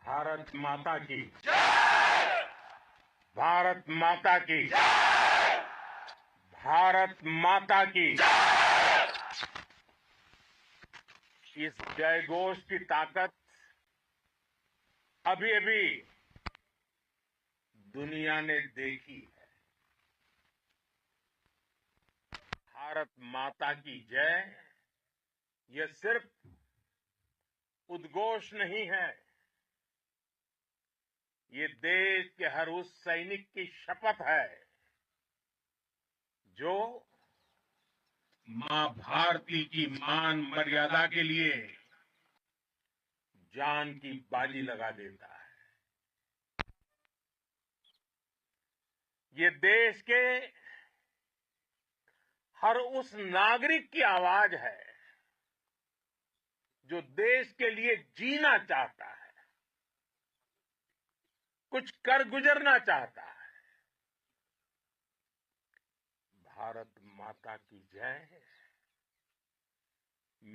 भारत माता की भारत माता की भारत माता की इस जय घोष की ताकत अभी अभी दुनिया ने देखी है। भारत माता की जय यह सिर्फ उद्घोष नहीं है, ये देश के हर उस सैनिक की शपथ है जो मां भारती की मान मर्यादा के लिए जान की बाजी लगा देता है। ये देश के हर उस नागरिक की आवाज है जो देश के लिए जीना चाहता है, कुछ कर गुजरना चाहता है। भारत माता की जय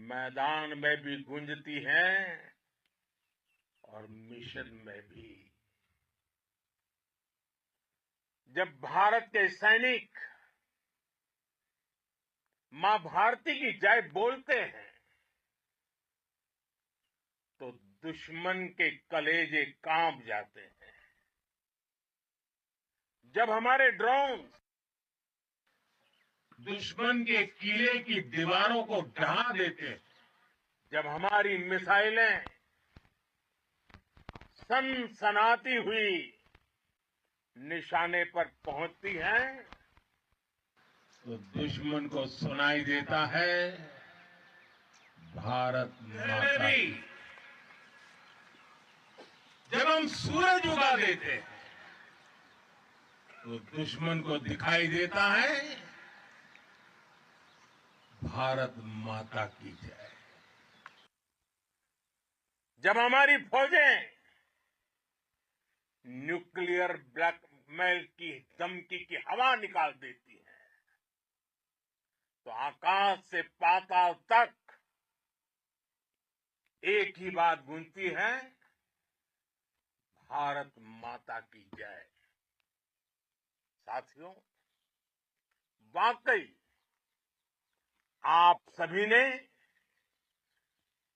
मैदान में भी गूंजती है और मिशन में भी। जब भारत के सैनिक मां भारती की जय बोलते हैं तो दुश्मन के कलेजे कांप जाते हैं। जब हमारे ड्रोन दुश्मन के किले की दीवारों को ढहा देते हैं, जब हमारी मिसाइलें सनसनाती हुई निशाने पर पहुंचती हैं तो दुश्मन को सुनाई देता है भारत माता की। जब हम सूरज उगा देते हैं तो दुश्मन को दिखाई देता है भारत माता की जय। जब हमारी फौजें न्यूक्लियर ब्लैकमेल की धमकी की हवा निकाल देती हैं तो आकाश से पाताल तक एक ही बात गूंजती है, भारत माता की जय। साथियों, वाकई आप सभी ने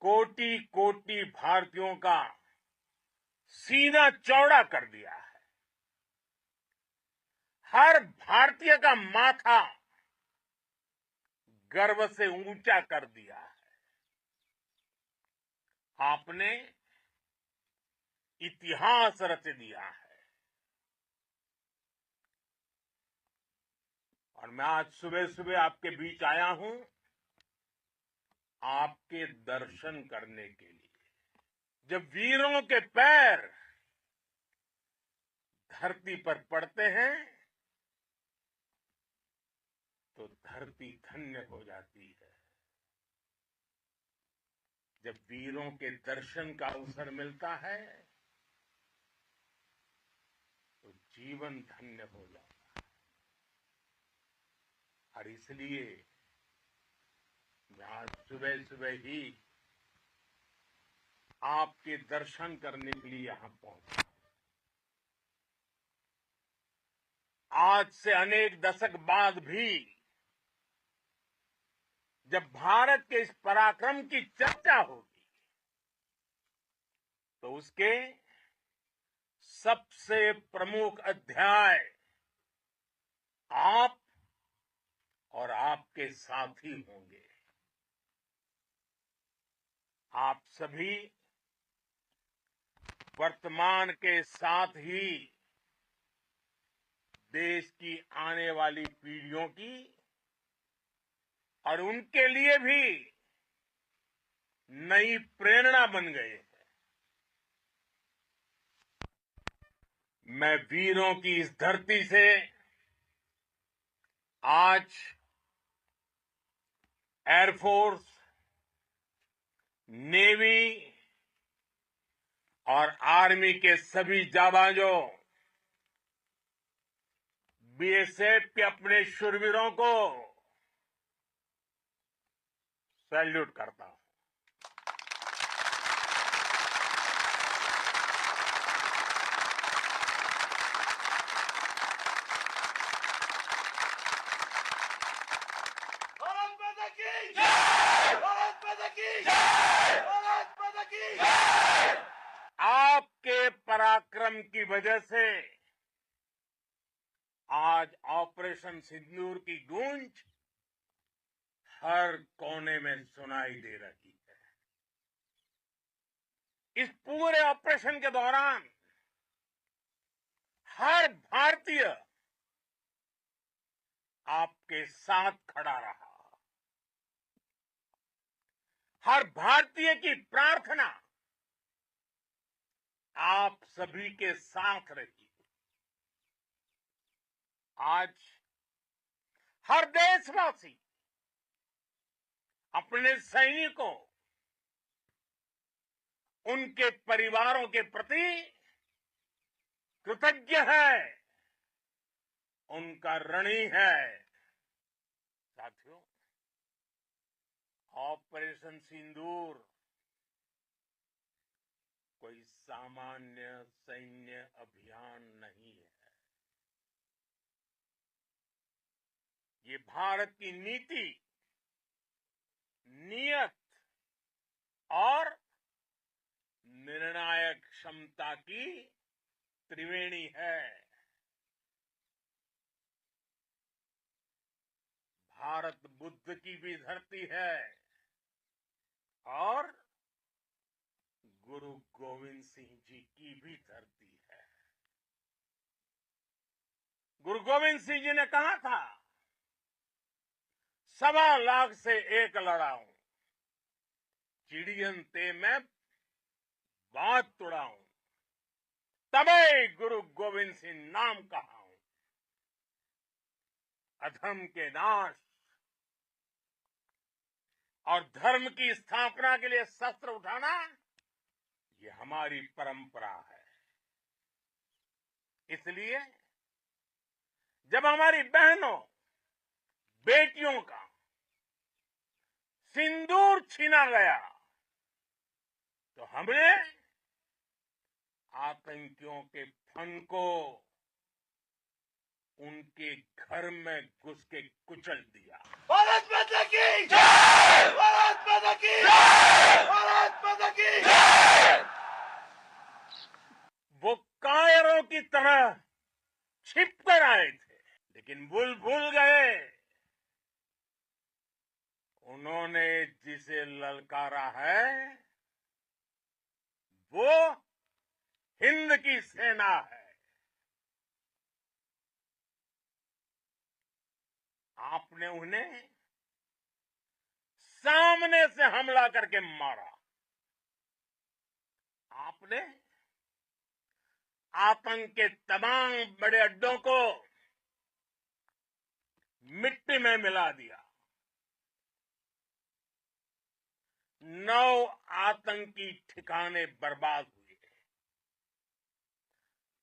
कोटि कोटि भारतीयों का सीना चौड़ा कर दिया है। हर भारतीय का माथा गर्व से ऊंचा कर दिया है। आपने इतिहास रच दिया है। और मैं आज सुबह सुबह आपके बीच आया हूं आपके दर्शन करने के लिए। जब वीरों के पैर धरती पर पड़ते हैं तो धरती धन्य हो जाती है। जब वीरों के दर्शन का अवसर मिलता है तो जीवन धन्य हो जाता है। और इसलिए मैं आज सुबह सुबह ही आपके दर्शन करने के लिए यहां पहुंचा। आज से अनेक दशक बाद भी जब भारत के इस पराक्रम की चर्चा होगी तो उसके सबसे प्रमुख अध्याय आप और आपके साथी होंगे। आप सभी वर्तमान के साथ ही देश की आने वाली पीढ़ियों की और उनके लिए भी नई प्रेरणा बन गए हैं। मैं वीरों की इस धरती से आज एयरफोर्स, नेवी और आर्मी के सभी जाबाजों, बीएसएफ के अपने शूरवीरों को सैल्यूट करता हूं। पराक्रम की वजह से आज ऑपरेशन सिंदूर की गूंज हर कोने में सुनाई दे रही है। इस पूरे ऑपरेशन के दौरान हर भारतीय आपके साथ खड़ा रहा। हर भारतीय की प्रार्थना आप सभी के साथ रही। आज हर देशवासी अपने सैनिकों, उनके परिवारों के प्रति कृतज्ञ है, उनका ऋणी है। साथियों, ऑपरेशन सिंदूर कोई सामान्य सैन्य अभियान नहीं है। ये भारत की नीति, नियत और निर्णायक क्षमता की त्रिवेणी है। भारत बुद्ध की भी धरती है और गुरु गोविंद सिंह जी की भी धरती है। गुरु गोविंद सिंह जी ने कहा था, 1.25 लाख से एक लड़ाऊं, चिड़ियन ते मैं बात तुड़ाऊं, तबे गुरु गोविंद सिंह नाम कहाऊं। अधर्म के नाश और धर्म की स्थापना के लिए शस्त्र उठाना, ये हमारी परंपरा है। इसलिए जब हमारी बहनों, बेटियों का सिंदूर छीना गया, तो हमने आतंकियों के फन को उनके घर में घुस के कुचल दिया। भारत माता की जय! भारत माता की जय! भारत माता की जय! वो कायरों की तरह छिपकर आए थे, लेकिन भूल गए उन्होंने जिसे ललकारा है वो हिंद की सेना है। आपने उन्हें सामने से हमला करके मारा। आपने आतंक के तमाम बड़े अड्डों को मिट्टी में मिला दिया। 9 आतंकी ठिकाने बर्बाद हुए।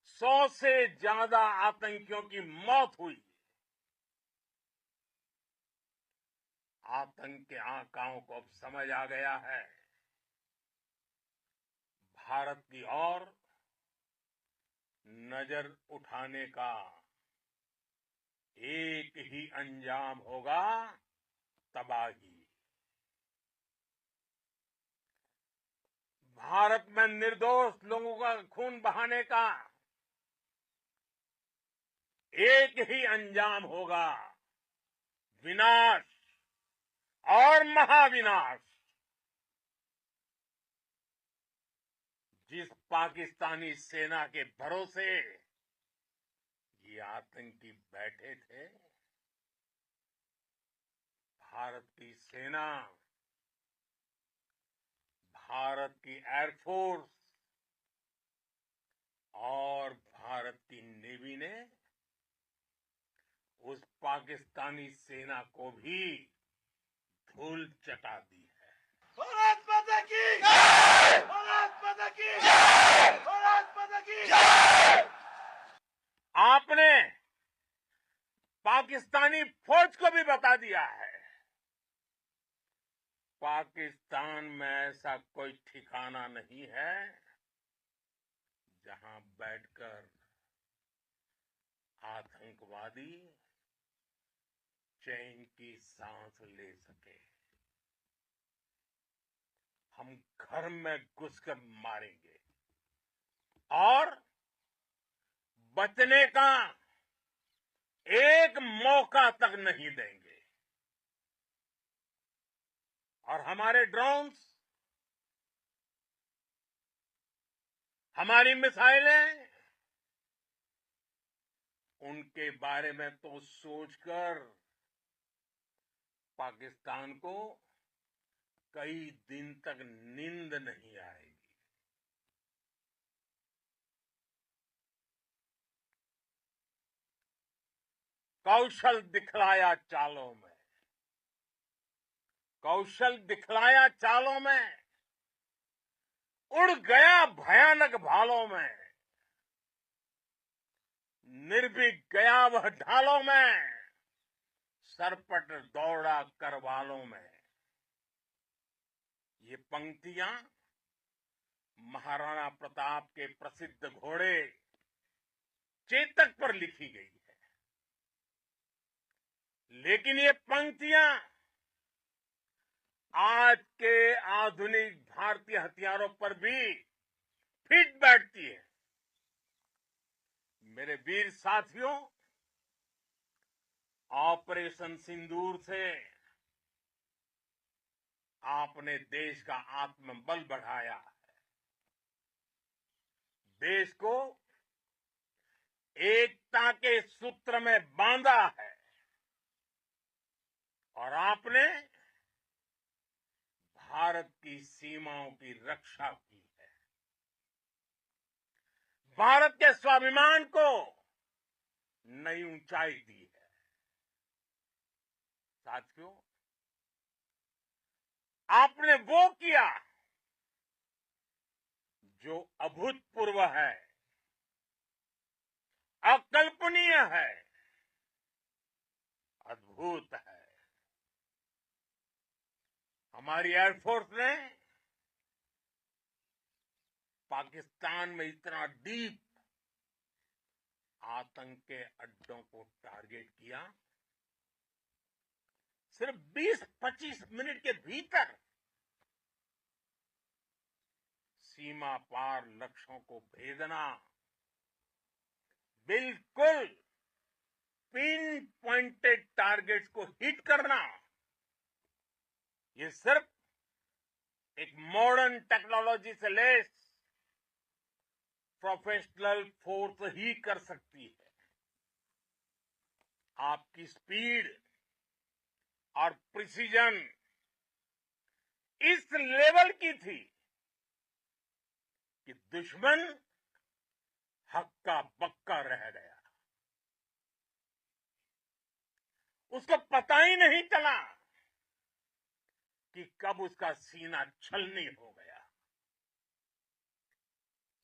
100 से ज्यादा आतंकियों की मौत हुई। आतंक के आकाओं को अब समझ आ गया है, भारत की ओर नजर उठाने का एक ही अंजाम होगा, तबाही। भारत में निर्दोष लोगों का खून बहाने का एक ही अंजाम होगा, विनाश और महाविनाश। जिस पाकिस्तानी सेना के भरोसे ये आतंकी बैठे थे, भारत की सेना, भारत की एयरफोर्स और भारत की नेवी ने उस पाकिस्तानी सेना को भी धूल चटा दी है। भारत माता की जय! भारत माता की जय! भारत माता की जय! आपने पाकिस्तानी फौज को भी बता दिया है, पाकिस्तान में ऐसा कोई ठिकाना नहीं है जहां बैठकर आतंकवादी चैन की सांस ले सके। हम घर में घुसकर मारेंगे और बचने का एक मौका तक नहीं देंगे। और हमारे ड्रोन्स, हमारी मिसाइलें, उनके बारे में तो सोचकर पाकिस्तान को कई दिन तक नींद नहीं आएगी। कौशल दिखलाया चालों में, कौशल दिखलाया चालों में, उड़ गया भयानक भालों में, निर्भीक गया वह ढालों में, सरपट दौड़ा करवालों में। ये पंक्तियां महाराणा प्रताप के प्रसिद्ध घोड़े चेतक पर लिखी गई है। लेकिन ये पंक्तियां आज के आधुनिक भारतीय हथियारों पर भी फिट बैठती है। मेरे वीर साथियों, ऑपरेशन सिंदूर से आपने देश का आत्मबल बढ़ाया है, देश को एकता के सूत्र में बांधा है और आपने भारत की सीमाओं की रक्षा की है। भारत के स्वाभिमान को नई ऊंचाई दी है। साथियों, आपने वो किया जो अभूतपूर्व है, अकल्पनीय है, अद्भुत है। हमारी एयरफोर्स ने पाकिस्तान में इतना डीप आतंक के अड्डों को टारगेट किया, सिर्फ 20-25 मिनट के भीतर सीमा पार लक्ष्यों को भेदना, बिल्कुल पिन पॉइंटेड टारगेट्स को हिट करना, ये सिर्फ एक मॉडर्न टेक्नोलॉजी से लैस प्रोफेशनल फोर्स ही कर सकती है। आपकी स्पीड और प्रिसीजन इस लेवल की थी कि दुश्मन हक्का बक्का रह गया। उसको पता ही नहीं चला कि कब उसका सीना छलनी हो गया।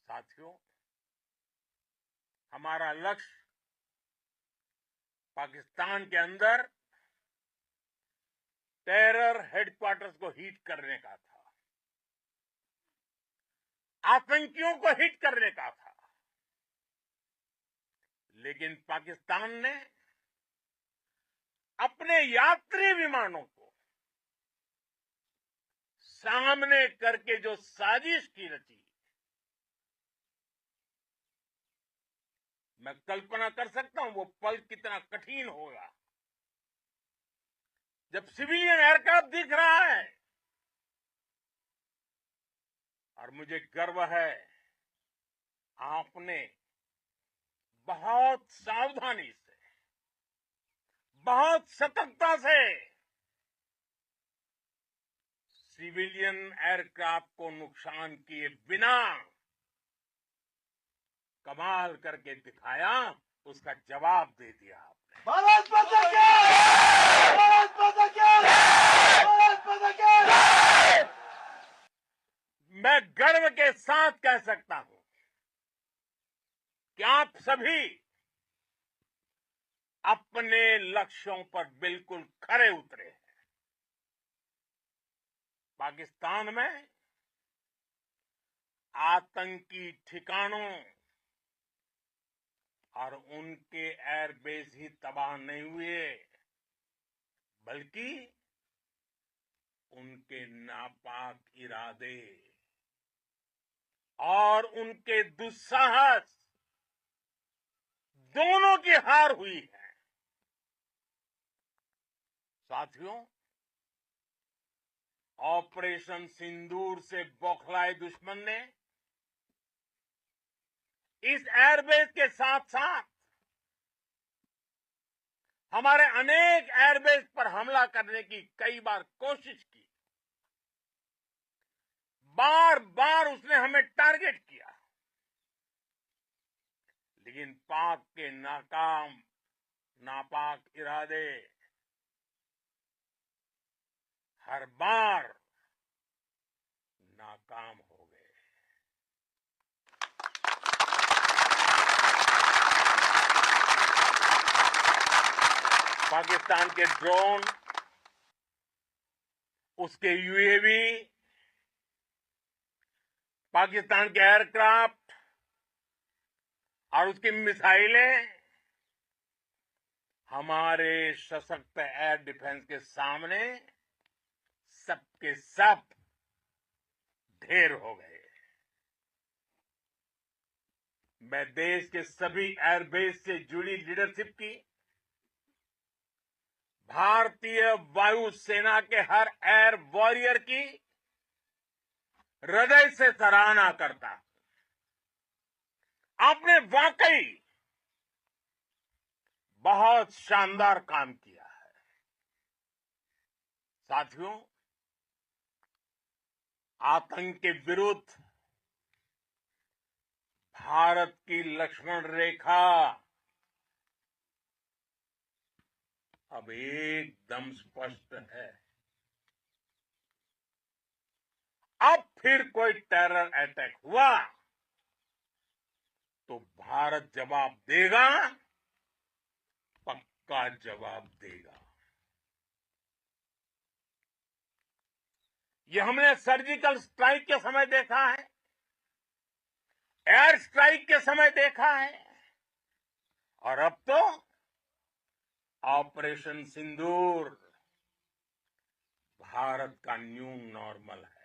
साथियों, हमारा लक्ष्य पाकिस्तान के अंदर टेरर हेडक्वार्टर्स को हिट करने का था, आतंकियों को हिट करने का था। लेकिन पाकिस्तान ने अपने यात्री विमानों को सामने करके जो साजिश की रची, मैं कल्पना कर सकता हूं वो पल कितना कठिन होगा जब सिविलियन एयरक्राफ्ट दिख रहा है। और मुझे गर्व है, आपने बहुत सावधानी से, बहुत सतर्कता से सिविलियन एयरक्राफ्ट को नुकसान किए बिना कमाल करके दिखाया, उसका जवाब दे दिया आपने। भारत माता की जय! भारत माता की जय! भारत माता की जय! मैं गर्व के साथ कह सकता हूं कि आप सभी अपने लक्ष्यों पर बिल्कुल खरे उतरे हैं। पाकिस्तान में आतंकी ठिकानों और उनके एयरबेस ही तबाह नहीं हुए, बल्कि उनके नापाक इरादे और उनके दुस्साहस दोनों की हार हुई है। साथियों, ऑपरेशन सिंदूर से बौखलाए दुश्मन ने इस एयरबेस के साथ साथ हमारे अनेक एयरबेस पर हमला करने की कई बार कोशिश की। बार बार उसने हमें टारगेट किया, लेकिन पाक के नापाक इरादे हर बार नाकाम हो गए। पाकिस्तान के ड्रोन, उसके यूएवी, पाकिस्तान के एयरक्राफ्ट और उसकी मिसाइलें हमारे सशक्त एयर डिफेंस के सामने सबके सब ढेर हो गए। मैं देश के सभी एयरबेस से जुड़ी लीडरशिप की, भारतीय वायुसेना के हर एयर वॉरियर की हृदय से सराहना करता हूं। आपने वाकई बहुत शानदार काम किया है। साथियों, आतंक के विरुद्ध भारत की लक्ष्मण रेखा अब एकदम स्पष्ट है। अब फिर कोई टेरर अटैक हुआ तो भारत जवाब देगा, पक्का जवाब देगा। ये हमने सर्जिकल स्ट्राइक के समय देखा है, एयर स्ट्राइक के समय देखा है, और अब तो ऑपरेशन सिंदूर भारत का न्यू नॉर्मल है।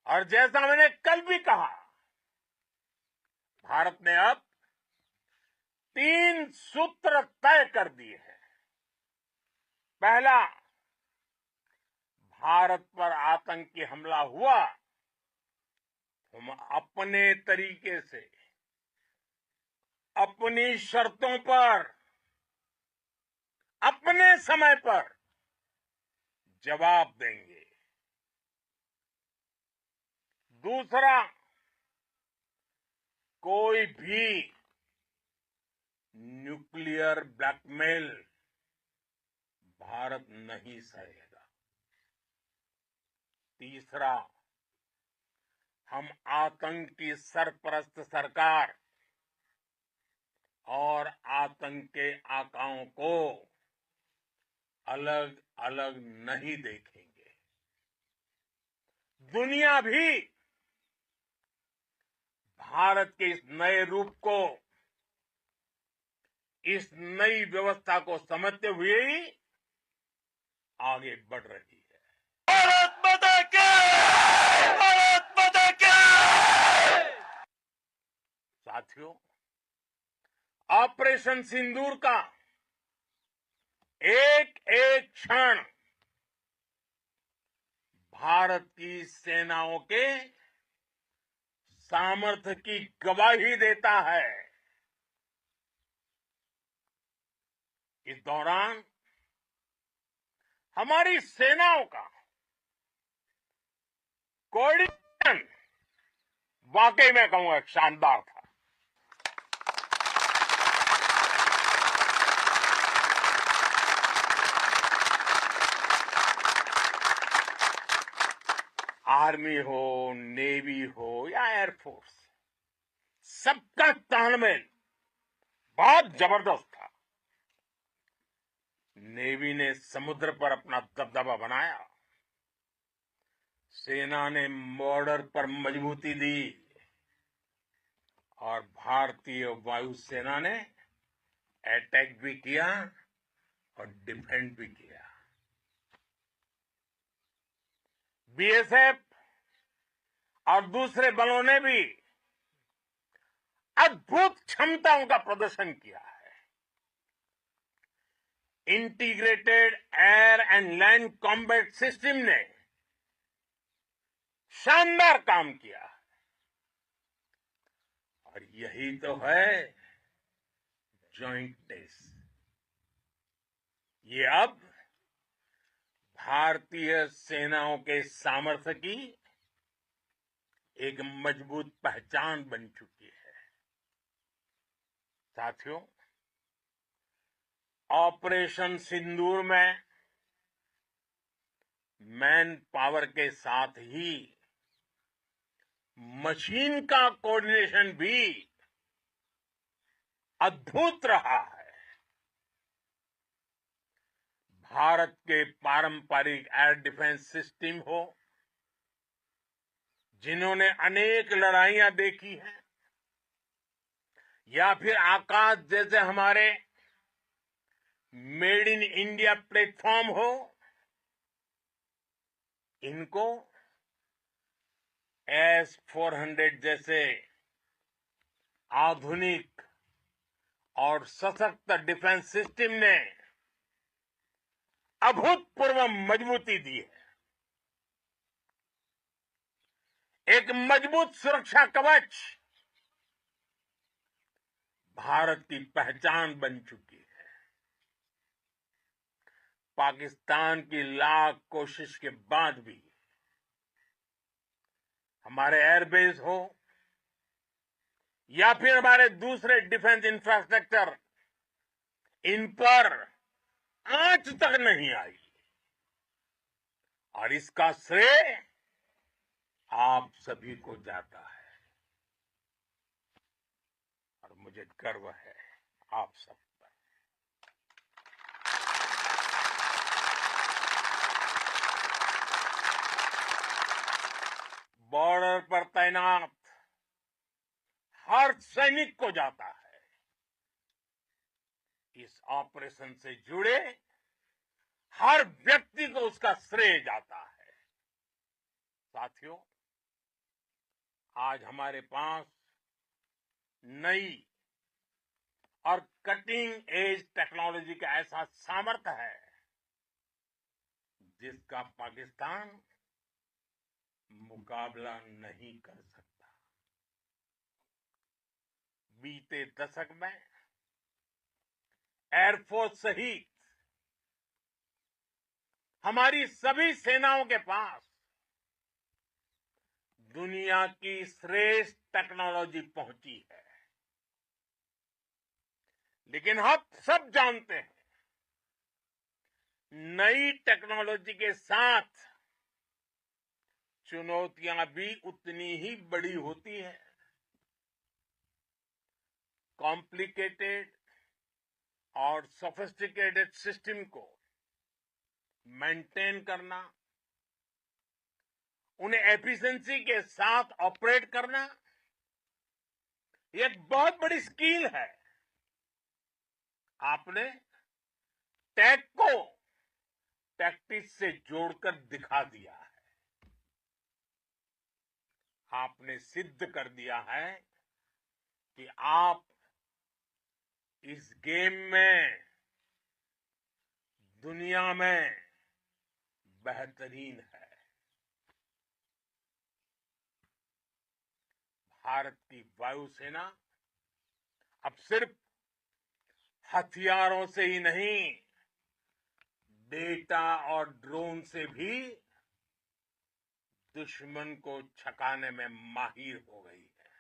और जैसा मैंने कल भी कहा, भारत ने अब 3 सूत्र तय कर दिए हैं। पहला, भारत पर आतंकी हमला हुआ, हम अपने तरीके से, अपनी शर्तों पर, अपने समय पर जवाब देंगे। दूसरा, कोई भी न्यूक्लियर ब्लैकमेल भारत नहीं सहेगा। तीसरा, हम आतंक की सरपरस्त सरकार और आतंक के आकाओं को अलग अलग नहीं देखेंगे। दुनिया भी भारत के इस नए रूप को, इस नई व्यवस्था को समझते हुए ही आगे बढ़ रही है। भारत माता की! भारत माता की! साथियों, ऑपरेशन सिंदूर का एक एक क्षण भारत की सेनाओं के सामर्थ्य की गवाही देता है। इस दौरान हमारी सेनाओं का कोऑर्डिनेशन वाकई में कहूंगा शानदार था। आर्मी हो, नेवी हो या एयरफोर्स, सबका तालमेल बहुत जबरदस्त था। नेवी ने समुद्र पर अपना दबदबा बनाया, सेना ने बॉर्डर पर मजबूती दी और भारतीय वायुसेना ने अटैक भी किया और डिफेंड भी किया। बीएसएफ और दूसरे बलों ने भी अद्भुत क्षमताओं का प्रदर्शन किया है। Integrated air and land combat system ने शानदार काम किया और यही तो है जॉइंट टेस्ट। ये अब भारतीय सेनाओं के सामर्थ्य की एक मजबूत पहचान बन चुकी है। साथियों, ऑपरेशन सिंदूर में मैन पावर के साथ ही मशीन का कोऑर्डिनेशन भी अद्भुत रहा है। भारत के पारंपरिक एयर डिफेंस सिस्टम हो, जिन्होंने अनेक लड़ाइयां देखी हैं, या फिर आकाश जैसे हमारे मेड इन इंडिया प्लेटफॉर्म हो, इनको S-400 जैसे आधुनिक और सशक्त डिफेंस सिस्टम ने अभूतपूर्व मजबूती दी है। एक मजबूत सुरक्षा कवच भारत की पहचान बन चुकी है। पाकिस्तान की लाख कोशिश के बाद भी हमारे एयरबेस हो या फिर हमारे दूसरे डिफेंस इंफ्रास्ट्रक्चर, इन पर आंच तक नहीं आई और इसका श्रेय आप सभी को जाता है और मुझे गर्व है आप सब पर। बॉर्डर पर तैनात हर सैनिक को जाता है। इस ऑपरेशन से जुड़े हर व्यक्ति को उसका श्रेय जाता है। साथियों, आज हमारे पास नई और कटिंग एज टेक्नोलॉजी का ऐसा सामर्थ्य है जिसका पाकिस्तान मुकाबला नहीं कर सकता। बीते दशक में एयरफोर्स सहित हमारी सभी सेनाओं के पास दुनिया की श्रेष्ठ टेक्नोलॉजी पहुंची है। लेकिन हम सब जानते हैं, नई टेक्नोलॉजी के साथ चुनौतियां भी उतनी ही बड़ी होती हैं। कॉम्प्लिकेटेड और सोफिस्टिकेटेड सिस्टम को मेंटेन करना, उन्हें एफिशिएंसी के साथ ऑपरेट करना, ये एक बहुत बड़ी स्किल है। आपने टेक को टैक्टिक्स से जोड़कर दिखा दिया है। आपने सिद्ध कर दिया है कि आप इस गेम में दुनिया में बेहतरीन है। भारत की वायुसेना अब सिर्फ हथियारों से ही नहीं, डेटा और ड्रोन से भी दुश्मन को छकाने में माहिर हो गई है।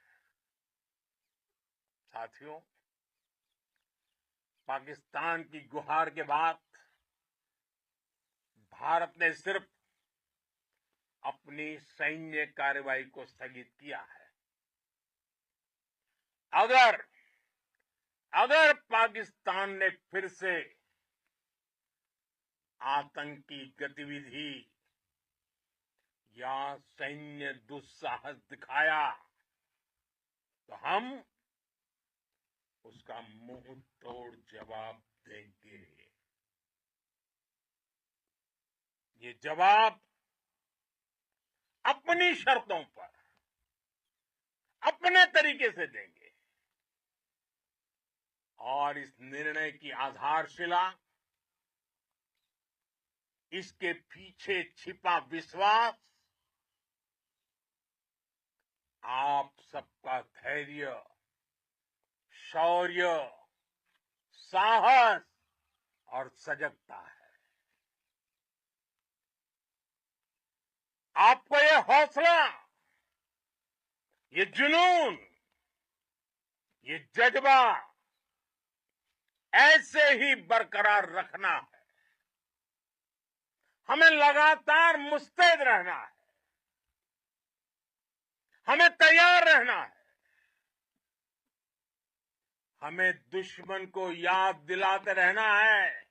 साथियों, पाकिस्तान की गुहार के बाद भारत ने सिर्फ अपनी सैन्य कार्रवाई को स्थगित किया है। अगर पाकिस्तान ने फिर से आतंकी गतिविधि या सैन्य दुस्साहस दिखाया तो हम उसका मुंह तोड़ जवाब देंगे। ये जवाब अपनी शर्तों पर अपने तरीके से देंगे और इस निर्णय की आधारशिला इसके पीछे छिपा विश्वास आप सबका धैर्य, शौर्य, साहस और सजगता है। आपको ये हौसला, ये जुनून, ये जज्बा ऐसे ही बरकरार रखना है। हमें लगातार मुस्तैद रहना है, हमें तैयार रहना है, हमें दुश्मन को याद दिलाते रहना है